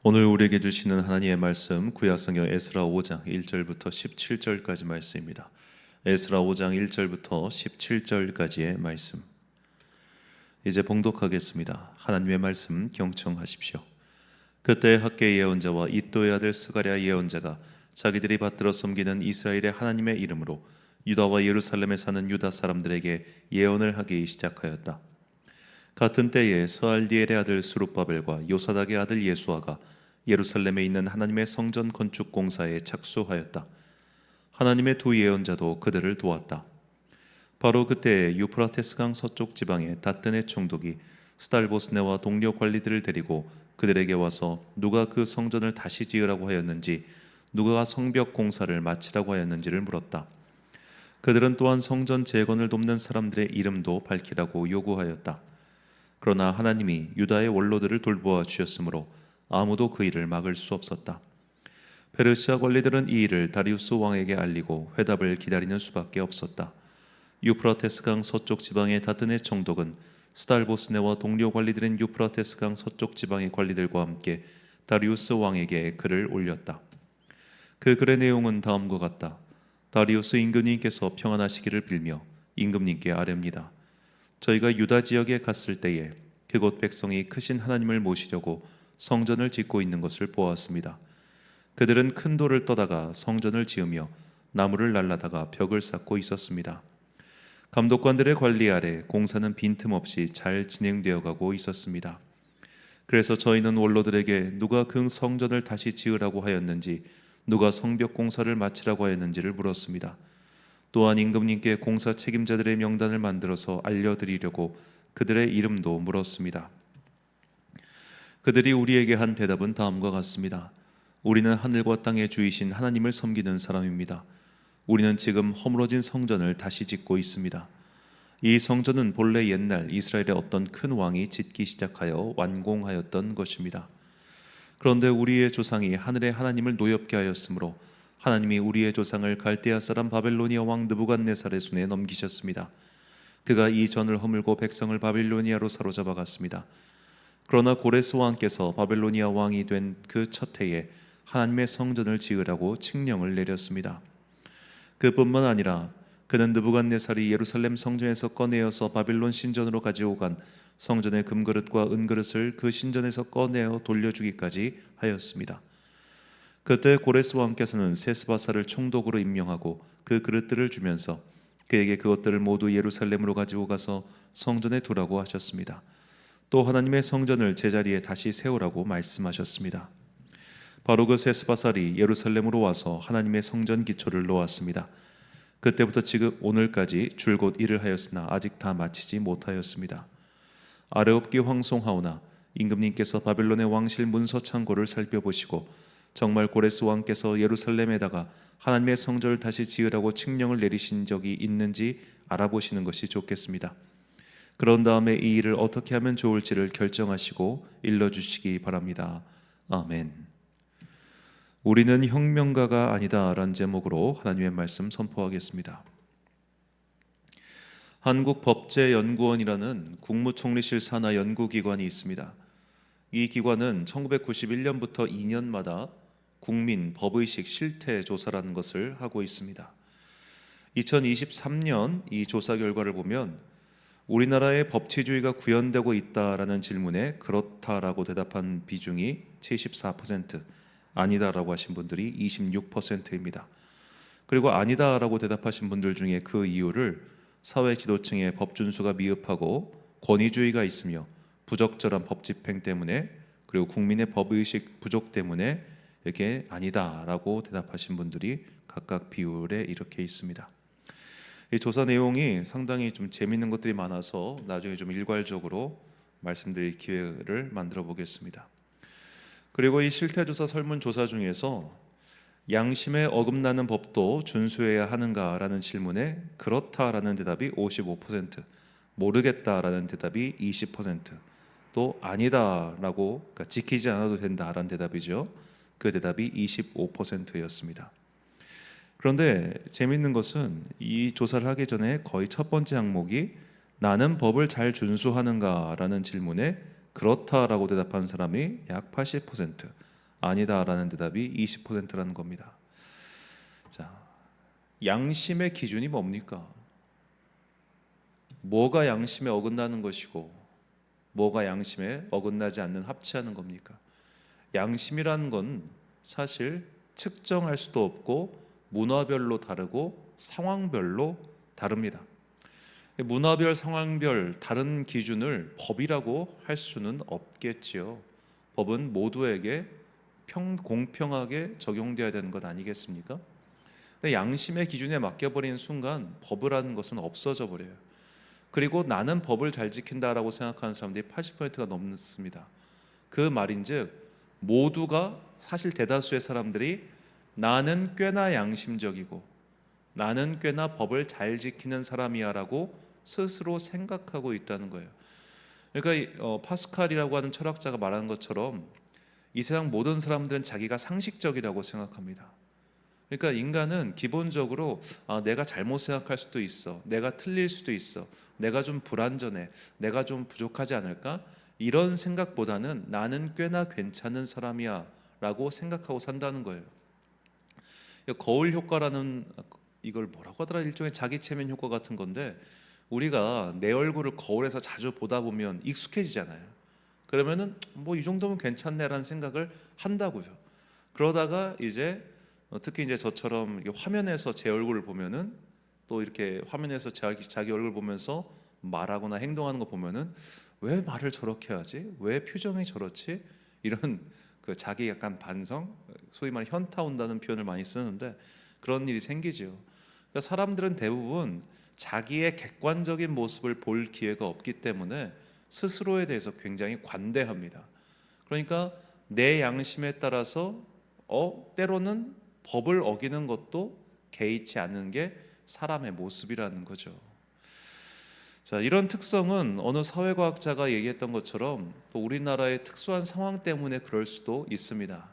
오늘 우리에게 주시는 하나님의 말씀 구약성경 에스라 5장 1절부터 17절까지 말씀입니다. 에스라 5장 1절부터 17절까지의 말씀. 이제 봉독하겠습니다. 하나님의 말씀 경청하십시오. 그때 학계 예언자와 이도의 아들 스가랴 예언자가 자기들이 받들어 섬기는 이스라엘의 하나님의 이름으로 유다와 예루살렘에 사는 유다 사람들에게 예언을 하기 시작하였다. 같은 때에 스알디엘의 아들 수룹바벨과 요사닥의 아들 예수아가 예루살렘에 있는 하나님의 성전 건축 공사에 착수하였다. 하나님의 두 예언자도 그들을 도왔다. 바로 그때 유프라테스강 서쪽 지방의 다뜨네 총독이 스달보스네와 동료 관리들을 데리고 그들에게 와서 누가 그 성전을 다시 지으라고 하였는지, 누가 성벽 공사를 마치라고 하였는지를 물었다. 그들은 또한 성전 재건을 돕는 사람들의 이름도 밝히라고 요구하였다. 그러나 하나님이 유다의 원로들을 돌보아 주셨으므로 아무도 그 일을 막을 수 없었다. 페르시아 관리들은 이 일을 다리우스 왕에게 알리고 회답을 기다리는 수밖에 없었다. 유프라테스강 서쪽 지방의 다뜨네 총독은 스달보스네와 동료 관리들인 유프라테스강 서쪽 지방의 관리들과 함께 다리우스 왕에게 글을 올렸다. 그 글의 내용은 다음과 같다. 다리우스 임금님께서 평안하시기를 빌며 임금님께 아뢰옵니다. 저희가 유다 지역에 갔을 때에 그곳 백성이 크신 하나님을 모시려고 성전을 짓고 있는 것을 보았습니다. 그들은 큰 돌을 떠다가 성전을 지으며 나무를 날라다가 벽을 쌓고 있었습니다. 감독관들의 관리 아래 공사는 빈틈없이 잘 진행되어 가고 있었습니다. 그래서 저희는 원로들에게 누가 그 성전을 다시 지으라고 하였는지, 누가 성벽 공사를 마치라고 하였는지를 물었습니다. 또한 임금님께 공사 책임자들의 명단을 만들어서 알려드리려고 그들의 이름도 물었습니다. 그들이 우리에게 한 대답은 다음과 같습니다. 우리는 하늘과 땅의 주이신 하나님을 섬기는 사람입니다. 우리는 지금 허물어진 성전을 다시 짓고 있습니다. 이 성전은 본래 옛날 이스라엘의 어떤 큰 왕이 짓기 시작하여 완공하였던 것입니다. 그런데 우리의 조상이 하늘의 하나님을 노엽게 하였으므로 하나님이 우리의 조상을 갈대아 사람 바벨로니아 왕 느부갓네살의 손에 넘기셨습니다. 그가 이 전을 허물고 백성을 바빌로니아로 사로잡아 갔습니다. 그러나 고레스 왕께서 바벨로니아 왕이 된 그 첫 해에 하나님의 성전을 지으라고 칙령을 내렸습니다. 그뿐만 아니라 그는 느부갓네살이 예루살렘 성전에서 꺼내어서 바빌론 신전으로 가지고 간 성전의 금그릇과 은그릇을 그 신전에서 꺼내어 돌려주기까지 하였습니다. 그때 고레스 왕께서는 세스바사를 총독으로 임명하고 그 그릇들을 주면서 그에게 그것들을 모두 예루살렘으로 가지고 가서 성전에 두라고 하셨습니다. 또 하나님의 성전을 제자리에 다시 세우라고 말씀하셨습니다. 바로 그 세스바살이 예루살렘으로 와서 하나님의 성전 기초를 놓았습니다. 그때부터 지금 오늘까지 줄곧 일을 하였으나 아직 다 마치지 못하였습니다. 아뢰옵기 황송하오나 임금님께서 바벨론의 왕실 문서 창고를 살펴보시고 정말 고레스 왕께서 예루살렘에다가 하나님의 성전을 다시 지으라고 칙령을 내리신 적이 있는지 알아보시는 것이 좋겠습니다. 그런 다음에 이 일을 어떻게 하면 좋을지를 결정하시고 일러주시기 바랍니다. 아멘. 우리는 혁명가가 아니다 라는 제목으로 하나님의 말씀 선포하겠습니다. 한국법제연구원이라는 국무총리실 산하 연구기관이 있습니다. 이 기관은 1991년부터 2년마다 국민 법의식 실태 조사라는 것을 하고 있습니다. 2023년 이 조사 결과를 보면 우리나라의 법치주의가 구현되고 있다라는 질문에 그렇다라고 대답한 비중이 74%, 아니다라고 하신 분들이 26%입니다. 그리고 아니다라고 대답하신 분들 중에 그 이유를 사회 지도층의 법 준수가 미흡하고 권위주의가 있으며 부적절한 법 집행 때문에, 그리고 국민의 법의식 부족 때문에 이렇게 아니다라고 대답하신 분들이 각각 비율에 이렇게 있습니다. 이 조사 내용이 상당히 좀 재미있는 것들이 많아서 나중에 좀 일괄적으로 말씀드릴 기회를 만들어 보겠습니다. 그리고 이 실태조사 설문조사 중에서 양심에 어긋나는 법도 준수해야 하는가라는 질문에 그렇다라는 대답이 55%, 모르겠다라는 대답이 20%, 또 아니다라고, 그러니까 지키지 않아도 된다라는 대답이죠. 그 대답이 25%였습니다. 그런데 재미있는 것은 이 조사를 하기 전에 거의 첫 번째 항목이 나는 법을 잘 준수하는가 라는 질문에 그렇다라고 대답한 사람이 약 80%, 아니다라는 대답이 20%라는 겁니다. 자, 양심의 기준이 뭡니까? 뭐가 양심에 어긋나는 것이고 뭐가 양심에 어긋나지 않는 합치하는 겁니까? 양심이라는 건 사실 측정할 수도 없고 문화별로 다르고 상황별로 다릅니다. 문화별, 상황별 다른 기준을 법이라고 할 수는 없겠지요. 법은 모두에게 공평하게 적용되어야 되는 것 아니겠습니까? 근데 양심의 기준에 맡겨버리는 순간 법이라는 것은 없어져 버려요. 그리고 나는 법을 잘 지킨다라고 생각하는 사람들이 80%가 넘습니다. 그 말인즉 모두가 사실 대다수의 사람들이 나는 꽤나 양심적이고 나는 꽤나 법을 잘 지키는 사람이야라고 스스로 생각하고 있다는 거예요. 그러니까 파스칼이라고 하는 철학자가 말하는 것처럼 이 세상 모든 사람들은 자기가 상식적이라고 생각합니다. 그러니까 인간은 기본적으로 내가 잘못 생각할 수도 있어, 내가 틀릴 수도 있어, 내가 좀 불완전해, 내가 좀 부족하지 않을까? 이런 생각보다는 나는 꽤나 괜찮은 사람이야 라고 생각하고 산다는 거예요. 거울 효과라는, 이걸 뭐라고 하더라, 일종의 자기 체면 효과 같은 건데, 우리가 내 얼굴을 거울에서 자주 보다 보면 익숙해지잖아요. 그러면은 뭐 이 정도면 괜찮네라는 생각을 한다고요. 그러다가 이제 특히 이제 저처럼 화면에서 제 얼굴을 보면은 또 이렇게 화면에서 자기 얼굴 보면서 말하거나 행동하는 거 보면은 왜 말을 저렇게 하지? 왜 표정이 저렇지? 이런 그 자기 약간 반성, 소위 말해 현타 온다는 표현을 많이 쓰는데 그런 일이 생기죠. 그러니까 사람들은 대부분 자기의 객관적인 모습을 볼 기회가 없기 때문에 스스로에 대해서 굉장히 관대합니다. 그러니까 내 양심에 따라서 때로는 법을 어기는 것도 개의치 않는 게 사람의 모습이라는 거죠. 자, 이런 특성은 어느 사회과학자가 얘기했던 것처럼 또 우리나라의 특수한 상황 때문에 그럴 수도 있습니다.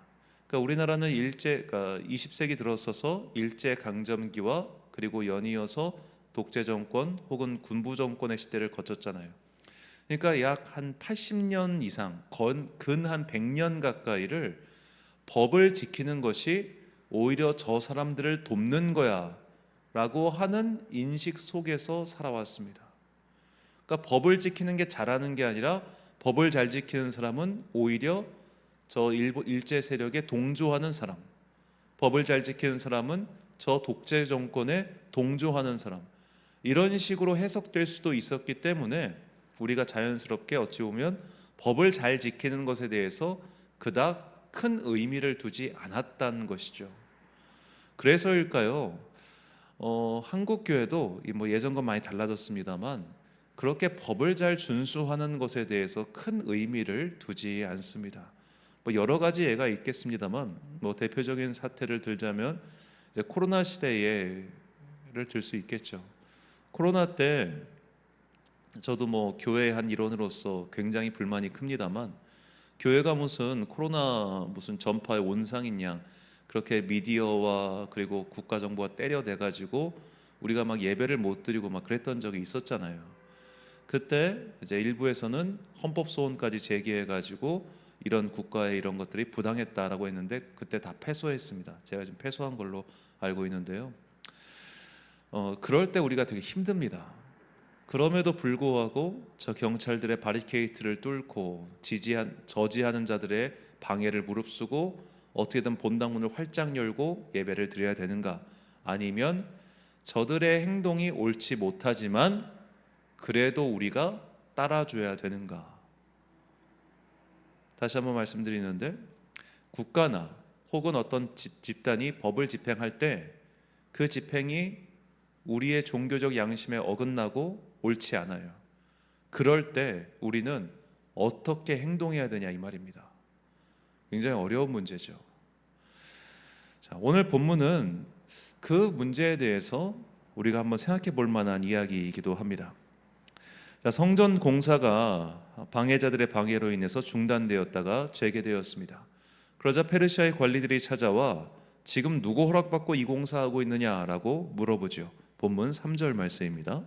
그러니까 우리나라는 그러니까 20세기 들어서서 일제 강점기와 그리고 연이어서 독재 정권 혹은 군부 정권의 시대를 거쳤잖아요. 그러니까 약 한 80년 이상, 근 한 100년 가까이를 법을 지키는 것이 오히려 저 사람들을 돕는 거야 라고 하는 인식 속에서 살아왔습니다. 그러니까 법을 지키는 게 잘하는 게 아니라 법을 잘 지키는 사람은 오히려 저 일제 세력에 동조하는 사람, 법을 잘 지키는 사람은 저 독재 정권에 동조하는 사람, 이런 식으로 해석될 수도 있었기 때문에 우리가 자연스럽게 어찌 보면 법을 잘 지키는 것에 대해서 그닥 큰 의미를 두지 않았다는 것이죠. 그래서일까요? 한국 교회도 뭐 예전과 많이 달라졌습니다만 그렇게 법을 잘 준수하는 것에 대해서 큰 의미를 두지 않습니다. 뭐 여러 가지 예가 있겠습니다만 뭐 대표적인 사태를 들자면 이제 코로나 시대에 를 들 수 있겠죠. 코로나 때 저도 뭐 교회의 한 일원으로서 굉장히 불만이 큽니다만 교회가 무슨 코로나 무슨 전파의 온상인 양 그렇게 미디어와 그리고 국가 정부가 때려대 가지고 우리가 막 예배를 못 드리고 막 그랬던 적이 있었잖아요. 그때 이제 일부에서는 헌법 소원까지 제기해 가지고 이런 국가의 이런 것들이 부당했다라고 했는데 그때 다 패소했습니다. 제가 지금 패소한 걸로 알고 있는데요. 그럴 때 우리가 되게 힘듭니다. 그럼에도 불구하고 저 경찰들의 바리케이트를 뚫고 저지하는 자들의 방해를 무릅쓰고 어떻게든 본당문을 활짝 열고 예배를 드려야 되는가? 아니면 저들의 행동이 옳지 못하지만 그래도 우리가 따라줘야 되는가? 다시 한번 말씀드리는데 국가나 혹은 어떤 집단이 법을 집행할 때 그 집행이 우리의 종교적 양심에 어긋나고 옳지 않아요. 그럴 때 우리는 어떻게 행동해야 되냐 이 말입니다. 굉장히 어려운 문제죠. 자, 오늘 본문은 그 문제에 대해서 우리가 한번 생각해 볼 만한 이야기이기도 합니다. 자, 성전 공사가 방해자들의 방해로 인해서 중단되었다가 재개되었습니다. 그러자 페르시아의 관리들이 찾아와 지금 누구 허락받고 이 공사하고 있느냐라고 물어보죠. 본문 3절 말씀입니다.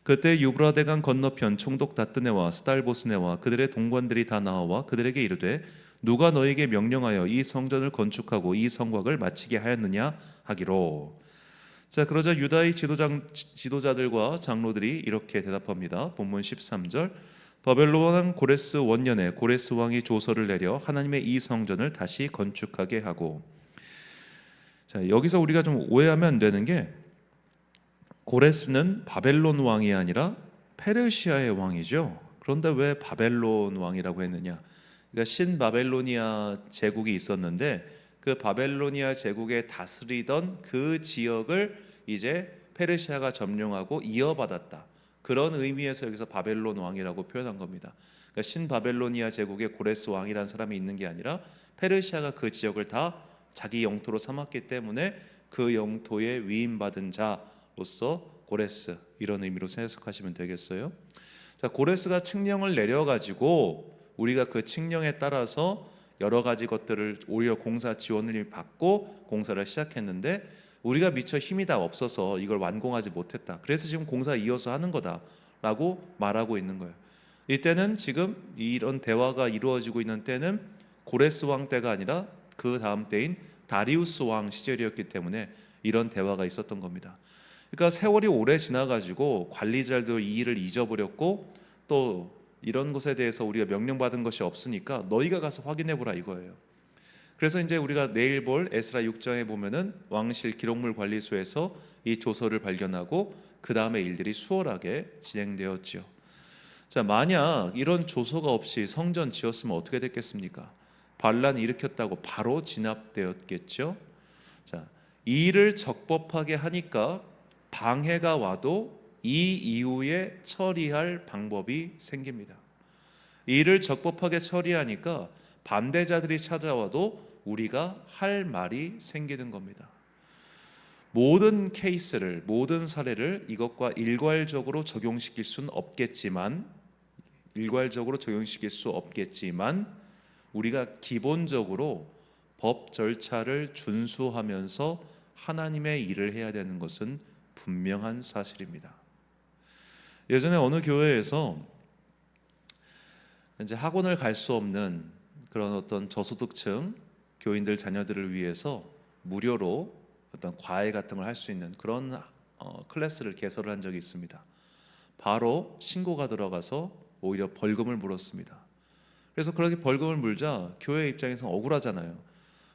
그때 유브라데강 건너편 총독 다뜨네와 스달보스네와 그들의 동관들이 다 나와 그들에게 이르되 누가 너에게 명령하여 이 성전을 건축하고 이 성곽을 마치게 하였느냐 하기로. 자, 그러자 유다의 지도자들과 장로들이 이렇게 대답합니다. 본문 13절. 바벨론 왕 고레스 원년에 고레스 왕이 조서를 내려 하나님의 이 성전을 다시 건축하게 하고. 자, 여기서 우리가 좀 오해하면 안 되는 게, 고레스는 바벨론 왕이 아니라 페르시아의 왕이죠. 그런데 왜 바벨론 왕이라고 했느냐? 그러니까 신바벨로니아 제국이 있었는데 그 바벨로니아 제국에 다스리던 그 지역을 이제 페르시아가 점령하고 이어받았다. 그런 의미에서 여기서 바벨론 왕이라고 표현한 겁니다. 그러니까 신바벨로니아 제국에 고레스 왕이라는 사람이 있는 게 아니라 페르시아가 그 지역을 다 자기 영토로 삼았기 때문에 그 영토에 위임받은 자로서 고레스, 이런 의미로 해석하시면 되겠어요. 자, 고레스가 칙령을 내려가지고 우리가 그 칙령에 따라서 여러 가지 것들을 오히려 공사 지원을 받고 공사를 시작했는데 우리가 미처 힘이 다 없어서 이걸 완공하지 못했다. 그래서 지금 공사 이어서 하는 거다라고 말하고 있는 거예요. 이때는 지금 이런 대화가 이루어지고 있는 때는 고레스 왕 때가 아니라 그 다음 때인 다리우스 왕 시절이었기 때문에 이런 대화가 있었던 겁니다. 그러니까 세월이 오래 지나가지고 관리자들도 이 일을 잊어버렸고 또 이런 것에 대해서 우리가 명령받은 것이 없으니까 너희가 가서 확인해 보라 이거예요. 그래서 이제 우리가 내일 볼 에스라 6장에 보면은 왕실 기록물 관리소에서 이 조서를 발견하고 그 다음에 일들이 수월하게 진행되었지요. 자, 만약 이런 조서가 없이 성전 지었으면 어떻게 됐겠습니까? 반란 일으켰다고 바로 진압되었겠죠. 자, 이 일을 적법하게 하니까 방해가 와도 이 이후에 처리할 방법이 생깁니다. 이 일을 적법하게 처리하니까 반대자들이 찾아와도 우리가 할 말이 생기는 겁니다. 모든 케이스를, 모든 사례를 이것과 일괄적으로 적용시킬 수는 없겠지만 우리가 기본적으로 법 절차를 준수하면서 하나님의 일을 해야 되는 것은 분명한 사실입니다. 예전에 어느 교회에서 이제 학원을 갈 수 없는 그런 어떤 저소득층 교인들 자녀들을 위해서 무료로 어떤 과외 같은 걸 할 수 있는 그런 클래스를 개설을 한 적이 있습니다. 바로 신고가 들어가서 오히려 벌금을 물었습니다. 그래서 그렇게 벌금을 물자 교회 입장에서 억울하잖아요.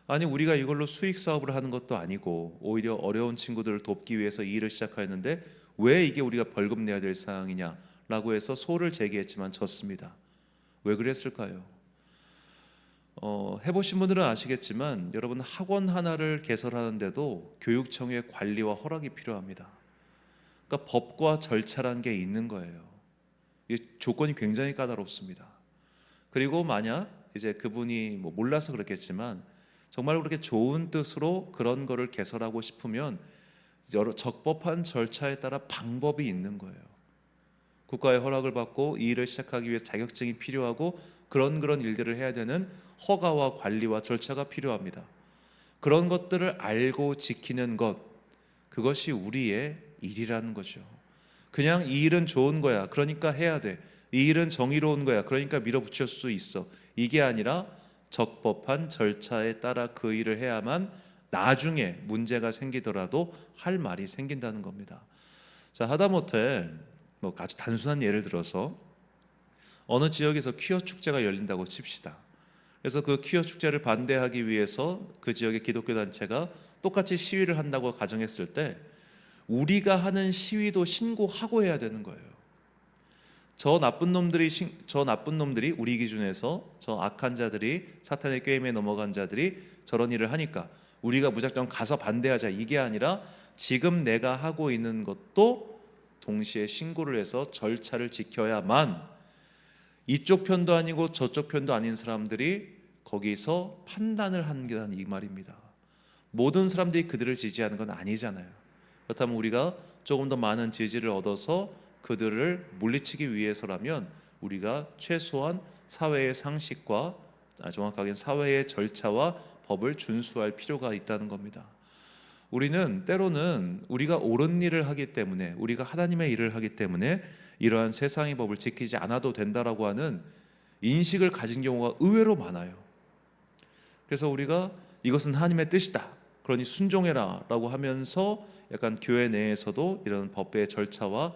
아니 우리가 이걸로 수익 사업을 하는 것도 아니고 오히려 어려운 친구들을 돕기 위해서 이 일을 시작하였는데 왜 이게 우리가 벌금 내야 될 상황이냐라고 해서 소를 제기했지만 졌습니다. 왜 그랬을까요? 해보신 분들은 아시겠지만 여러분 학원 하나를 개설하는데도 교육청의 관리와 허락이 필요합니다. 그러니까 법과 절차란 게 있는 거예요. 이 조건이 굉장히 까다롭습니다. 그리고 만약 이제 그분이 몰라서 그렇겠지만 정말 그렇게 좋은 뜻으로 그런 거를 개설하고 싶으면 여러 적법한 절차에 따라 방법이 있는 거예요. 국가의 허락을 받고 이 일을 시작하기 위해 자격증이 필요하고 그런 일들을 해야 되는 허가와 관리와 절차가 필요합니다. 그런 것들을 알고 지키는 것, 그것이 우리의 일이라는 거죠. 그냥 이 일은 좋은 거야, 그러니까 해야 돼. 이 일은 정의로운 거야, 그러니까 밀어붙일 수 있어. 이게 아니라 적법한 절차에 따라 그 일을 해야만 나중에 문제가 생기더라도 할 말이 생긴다는 겁니다. 자, 하다못해 아주 단순한 예를 들어서 어느 지역에서 퀴어 축제가 열린다고 칩시다. 그래서 그 퀴어 축제를 반대하기 위해서 그 지역의 기독교 단체가 똑같이 시위를 한다고 가정했을 때 우리가 하는 시위도 신고하고 해야 되는 거예요. 저 나쁜 놈들이 우리 기준에서 저 악한 자들이 사탄의 꾀임에 넘어간 자들이 저런 일을 하니까 우리가 무작정 가서 반대하자 이게 아니라 지금 내가 하고 있는 것도 동시에 신고를 해서 절차를 지켜야만 이쪽 편도 아니고 저쪽 편도 아닌 사람들이 거기서 판단을 하는 게 이 말입니다. 모든 사람들이 그들을 지지하는 건 아니잖아요. 그렇다면 우리가 조금 더 많은 지지를 얻어서 그들을 물리치기 위해서라면 우리가 최소한 사회의 상식과 정확하게 사회의 절차와 법을 준수할 필요가 있다는 겁니다. 우리는 때로는 우리가 옳은 일을 하기 때문에 우리가 하나님의 일을 하기 때문에 이러한 세상의 법을 지키지 않아도 된다라고 하는 인식을 가진 경우가 의외로 많아요. 그래서 우리가 이것은 하나님의 뜻이다, 그러니 순종해라 라고 하면서 약간 교회 내에서도 이런 법의 절차와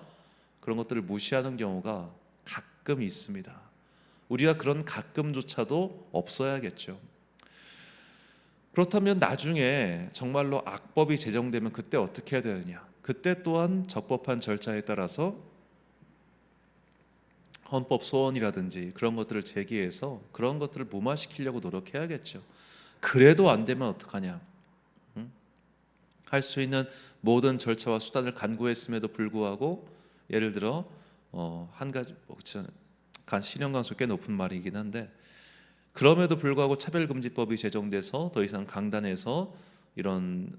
그런 것들을 무시하는 경우가 가끔 있습니다. 우리가 그런 가끔조차도 없어야겠죠. 그렇다면 나중에 정말로 악법이 제정되면 그때 어떻게 해야 되느냐? 그때 또한 적법한 절차에 따라서 헌법 소원이라든지 그런 것들을 제기해서 그런 것들을 무마시키려고 노력해야겠죠. 그래도 안 되면 어떡하냐? 할 수 있는 모든 절차와 수단을 간구했음에도 불구하고, 예를 들어 한 가지 신형 강수 꽤 높은 말이긴 한데, 그럼에도 불구하고 차별금지법이 제정돼서 더 이상 강단에서 이런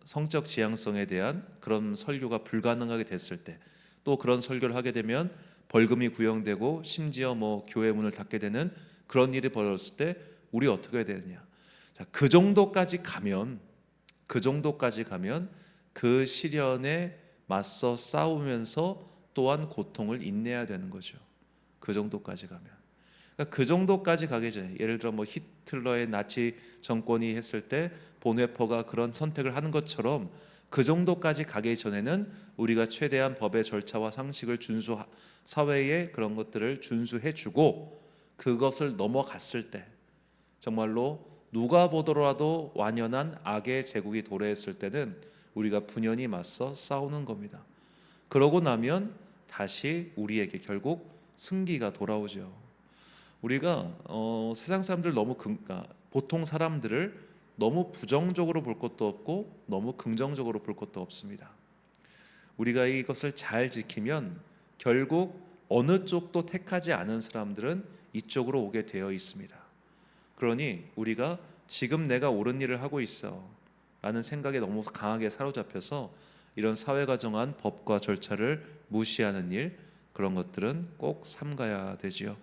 성적 지향성에 대한 그런 설교가 불가능하게 됐을 때, 또 그런 설교를 하게 되면 벌금이 구형되고 심지어 교회 문을 닫게 되는 그런 일이 벌어졌을 때 우리 어떻게 해야 되느냐? 자, 그 정도까지 가면 그 시련에 맞서 싸우면서 또한 고통을 인내해야 되는 거죠. 그 정도까지 가면. 그러니까 그 정도까지 가기 전에, 예를 들어 히틀러의 나치 정권이 했을 때 보네퍼가 그런 선택을 하는 것처럼 그 정도까지 가기 전에는 우리가 최대한 법의 절차와 상식을 사회의 그런 것들을 준수해주고, 그것을 넘어갔을 때 정말로 누가 보더라도 완연한 악의 제국이 도래했을 때는 우리가 분연히 맞서 싸우는 겁니다. 그러고 나면 다시 우리에게 결국 승기가 돌아오죠. 우리가 세상 사람들 보통 사람들을 너무 부정적으로 볼 것도 없고 너무 긍정적으로 볼 것도 없습니다. 우리가 이것을 잘 지키면 결국 어느 쪽도 택하지 않은 사람들은 이쪽으로 오게 되어 있습니다. 그러니 우리가 지금 내가 옳은 일을 하고 있어 라는 생각에 너무 강하게 사로잡혀서 이런 사회가 정한 법과 절차를 무시하는 일, 그런 것들은 꼭 삼가야 되지요.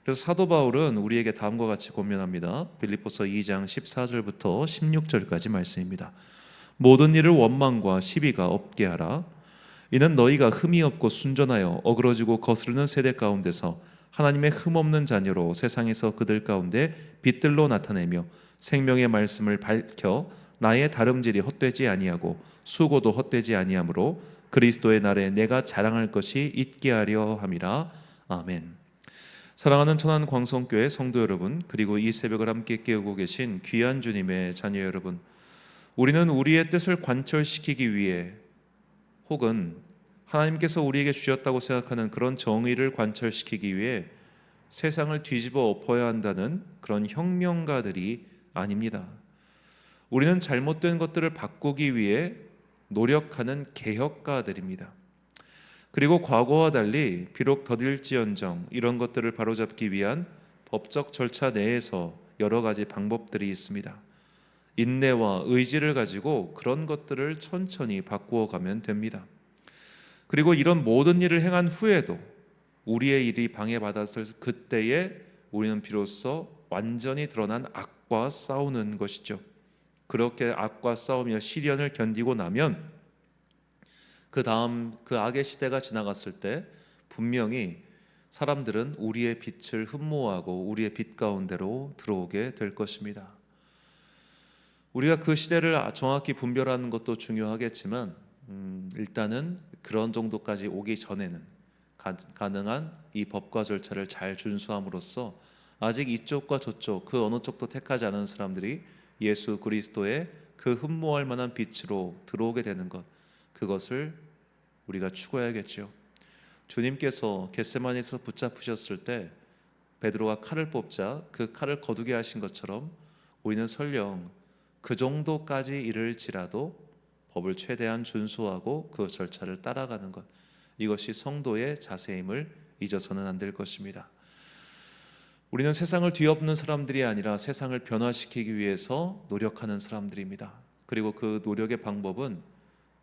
그래서 사도 바울은 우리에게 다음과 같이 권면합니다. 빌립보서 2장 14절부터 16절까지 말씀입니다. 모든 일을 원망과 시비가 없게 하라. 이는 너희가 흠이 없고 순전하여 어그러지고 거스르는 세대 가운데서 하나님의 흠없는 자녀로 세상에서 그들 가운데 빛들로 나타내며 생명의 말씀을 밝혀 나의 다름질이 헛되지 아니하고 수고도 헛되지 아니하므로 그리스도의 날에 내가 자랑할 것이 있게 하려 함이라. 아멘. 사랑하는 천안 광성교회 성도 여러분, 그리고 이 새벽을 함께 깨우고 계신 귀한 주님의 자녀 여러분, 우리는 우리의 뜻을 관철시키기 위해, 혹은 하나님께서 우리에게 주셨다고 생각하는 그런 정의를 관철시키기 위해 세상을 뒤집어 엎어야 한다는 그런 혁명가들이 아닙니다. 우리는 잘못된 것들을 바꾸기 위해 노력하는 개혁가들입니다. 그리고 과거와 달리 비록 더딜지언정 이런 것들을 바로잡기 위한 법적 절차 내에서 여러 가지 방법들이 있습니다. 인내와 의지를 가지고 그런 것들을 천천히 바꾸어 가면 됩니다. 그리고 이런 모든 일을 행한 후에도 우리의 일이 방해받았을 그때에 우리는 비로소 완전히 드러난 악과 싸우는 것이죠. 그렇게 악과 싸우며 시련을 견디고 나면 그 다음 그 악의 시대가 지나갔을 때 분명히 사람들은 우리의 빛을 흠모하고 우리의 빛 가운데로 들어오게 될 것입니다. 우리가 그 시대를 정확히 분별하는 것도 중요하겠지만 일단은 그런 정도까지 오기 전에는 가능한 이 법과 절차를 잘 준수함으로써 아직 이쪽과 저쪽 그 어느 쪽도 택하지 않은 사람들이 예수 그리스도의 그 흠모할 만한 빛으로 들어오게 되는 것, 그것을 우리가 추구해야겠죠. 주님께서 겟세마니에서 붙잡으셨을 때 베드로가 칼을 뽑자 그 칼을 거두게 하신 것처럼 우리는 설령 그 정도까지 이를지라도 법을 최대한 준수하고 그 절차를 따라가는 것, 이것이 성도의 자세임을 잊어서는 안 될 것입니다. 우리는 세상을 뒤엎는 사람들이 아니라 세상을 변화시키기 위해서 노력하는 사람들입니다. 그리고 그 노력의 방법은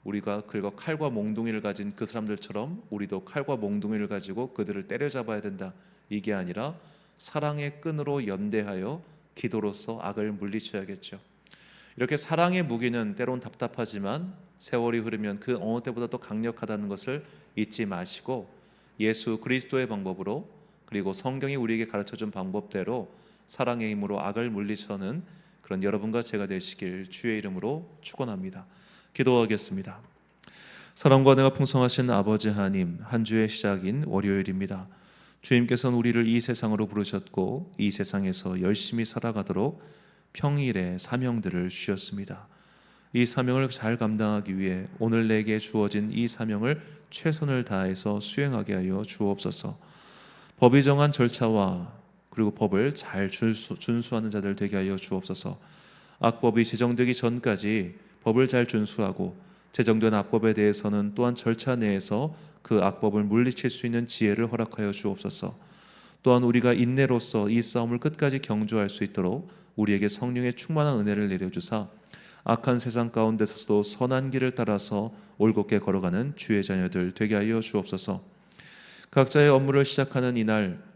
우리가 그리고 칼과 몽둥이를 가진 그 사람들처럼 우리도 칼과 몽둥이를 가지고 그들을 때려잡아야 된다, 이게 아니라 사랑의 끈으로 연대하여 기도로서 악을 물리쳐야겠죠. 이렇게 사랑의 무기는 때론 답답하지만 세월이 흐르면 그 어느 때보다도 강력하다는 것을 잊지 마시고 예수 그리스도의 방법으로, 그리고 성경이 우리에게 가르쳐준 방법대로 사랑의 힘으로 악을 물리쳐는 그런 여러분과 제가 되시길 주의 이름으로 축원합니다. 기도하겠습니다. 사랑과 은혜가 풍성하신 아버지 하나님, 한 주의 시작인 월요일입니다. 주님께서는 우리를 이 세상으로 부르셨고 이 세상에서 열심히 살아가도록 평일에 사명들을 주셨습니다. 이 사명을 잘 감당하기 위해 오늘 내게 주어진 이 사명을 최선을 다해서 수행하게 하여 주옵소서. 법이 정한 절차와 그리고 법을 잘 준수하는 자들 되게 하여 주옵소서. 악법이 제정되기 전까지 법을 잘 준수하고 제정된 악법에 대해서는 또한 절차 내에서 그 악법을 물리칠 수 있는 지혜를 허락하여 주옵소서. 또한 우리가 인내로서 이 싸움을 끝까지 경주할 수 있도록 우리에게 성령의 충만한 은혜를 내려주사 악한 세상 가운데서도 선한 길을 따라서 올곧게 걸어가는 주의 자녀들 되게 하여 주옵소서. 각자의 업무를 시작하는 이날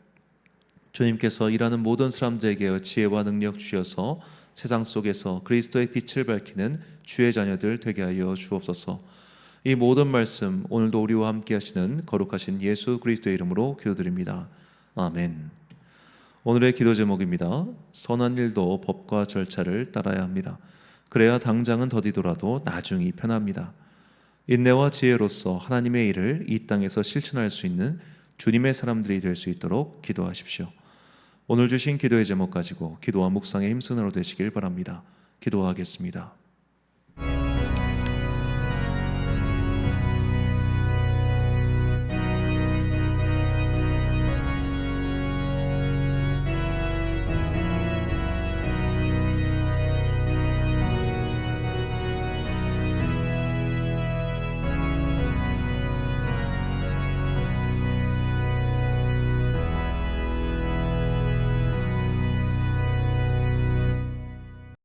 주님께서 일하는 모든 사람들에게 지혜와 능력 주셔서 세상 속에서 그리스도의 빛을 밝히는 주의 자녀들 되게 하여 주옵소서. 이 모든 말씀 오늘도 우리와 함께 하시는 거룩하신 예수 그리스도의 이름으로 기도드립니다. 아멘. 오늘의 기도 제목입니다. 선한 일도 법과 절차를 따라야 합니다. 그래야 당장은 더디더라도 나중이 편합니다. 인내와 지혜로서 하나님의 일을 이 땅에서 실천할 수 있는 주님의 사람들이 될 수 있도록 기도하십시오. 오늘 주신 기도의 제목 가지고 기도와 묵상에 힘쓰는 하루 되시길 바랍니다. 기도하겠습니다.